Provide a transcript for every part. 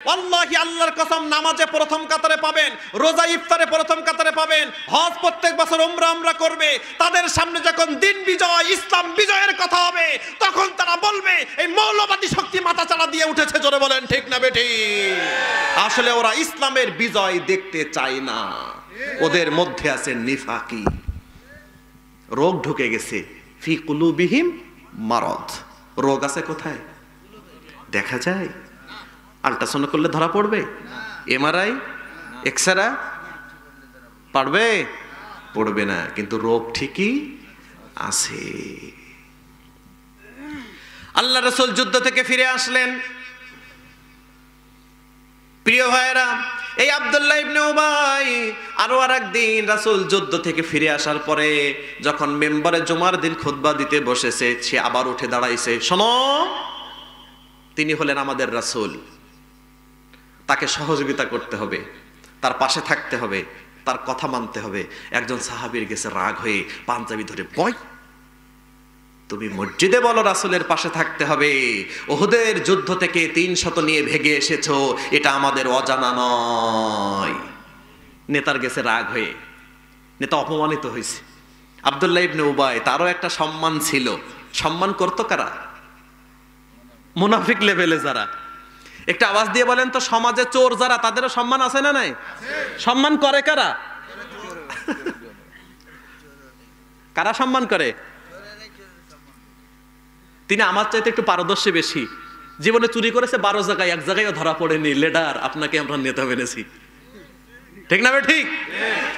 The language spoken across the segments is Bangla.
আল্লাহি আল্লাহর কসম, নামাজে প্রথম কাতারে পাবেন, রোজা ইফতারে প্রথম কাতারে পাবেন, হজ প্রত্যেক বছর উমরা করবে, তাদের সামনে যখন দিন বিজয় ইসলাম বিজয়ের কথা হবে তখন তারা বলবে এই মৌলবাদী শক্তি মাথা চাড়া দিয়ে উঠেছে। জোরে বলেন ঠিক না বেঠিক? আসলে ওরা ইসলামের বিজয় দেখতে চায় না, ওদের মধ্যে আছে নিফাকি, রোগ ঢুকে গেছে। ফি কুলুবিহিম মারাদ, রোগ আছে কোথায়? দেখা যায়? আল্ট্রাসাউন্ড করলে ধরা পড়বে? এমআরআই এক্সরে পারবে? পড়বে না, কিন্তু রোগ ঠিকই আছে। আল্লাহ রাসূল যুদ্ধ থেকে ফিরে আসলেন। প্রিয় ভাইরা, এই আব্দুল্লাহ ইবনে উবাই আরো আরেকদিন রাসূল যুদ্ধ থেকে ফিরে আসার পরে যখন মেম্বারে জুমার দিন খুতবা দিতে বসেছে, সে আবার উঠে দাঁড়াইছে। শোনো, তিনি হলেন আমাদের রাসূল, তাকে সহযোগিতা করতে হবে, তার পাশে থাকতে হবে, তার কথা মানতে হবে। একজন সাহাবীর গেছে রাগ হয়ে পাঞ্জাবি ধরে, বয় তুমি মসজিদে বলো রাসূলের পাশে থাকতে হবে, উহুদের যুদ্ধ থেকে 300 নিয়ে ভেগে এসেছো, এটা আমাদের অজানা নয়। নেতার গেছে রাগ হয়ে, নেতা অপমানিত হয়েছে। আব্দুল্লাহ ইবনে উবাই, তারও একটা সম্মান ছিল। সম্মান করতো কারা? মুনাফিক লেভেলে যারা। একটা আওয়াজ দিয়ে বলেন তো, সমাজে চোর যারা, তাদেরও সম্মান আছে না নাই? সম্মান করে কারা? কারা সম্মান করে? তিনি আমার চাইতে একটু পারদর্শী বেশি, জীবনে চুরি করেছে 12 জায়গায়, এক জায়গায় ধরা পড়েনি। লিডার, আপনাকে আমরা নেতা মেনেছি। ঠিক না ঠিক?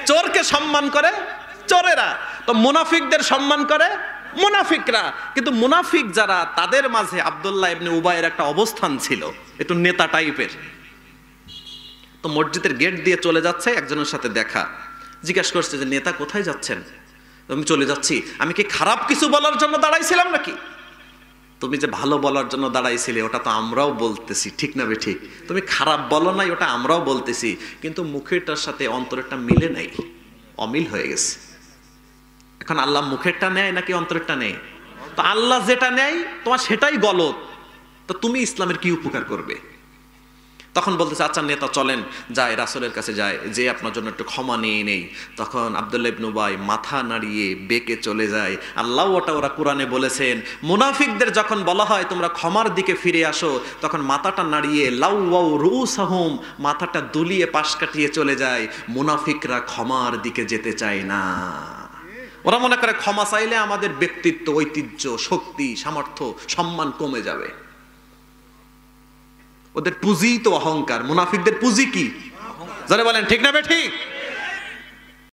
চোরকে সম্মান করে চোরেরা, তো মুনাফিকদের সম্মান করে মুনাফিকরা। কিন্তু মুনাফিক যারা, তাদের মাঝে আব্দুল্লাহ ইবনে উবাইয়ের একটা অবস্থান ছিল, একটু নেতা টাইপের। তো মসজিদের গেট দিয়ে চলে যাচ্ছে, একজনের সাথে দেখা। জিজ্ঞাসা করছে যে নেতা কোথায় যাচ্ছেন? আমি চলে যাচ্ছি। আমি কি খারাপ কিছু বলার জন্য দাঁড়াইছিলাম নাকি? তুমি যে ভালো বলার জন্য দাঁড়াইছিলে ওটা তো আমরাও বলতেছি, ঠিক না ঠিক? তুমি খারাপ বলো নাই, ওটা আমরাও বলতেছি, কিন্তু মুখেরটার সাথে অন্তরেরটা মিলে নাই, অমিল হয়ে গেছে। এখন আল্লাহ মুখেরটা নেয় নাকি অন্তরেরটা নেয়? তো আল্লাহ যেটা নেয় তোমার সেটাই গলত, তো তুমি ইসলামের কি উপকার করবে? তখন বলতেছে, আচ্ছা নেতা চলেন যায়, রাসূলের কাছে যায়, যে আপনার জন্য একটু ক্ষমা নিয়ে নেই। তখন আব্দুল্লাহ ইবনে উবাই মাথা নাড়িয়ে বেঁকে চলে যায়। আল্লাহ ওরা কোরআনে বলেছেন, মুনাফিকদের যখন বলা হয় তোমরা ক্ষমার দিকে ফিরে আসো, তখন মাথাটা নাড়িয়ে লাউওয়াউ রুউসাহুম, মাথাটা দুলিয়ে পাশ কাটিয়ে চলে যায়। মুনাফিকরা ক্ষমার দিকে যেতে চায় না। ওরা মনে করে ক্ষমা চাইলে আমাদের ব্যক্তিত্ব, ঐতিহ্য, শক্তি, সামর্থ্য, সম্মান কমে যাবে। ওদের পুঁজি তো অহংকার। মুনাফিকদের পুঁজি কি? যারা বলেন ঠিক না ঠিক?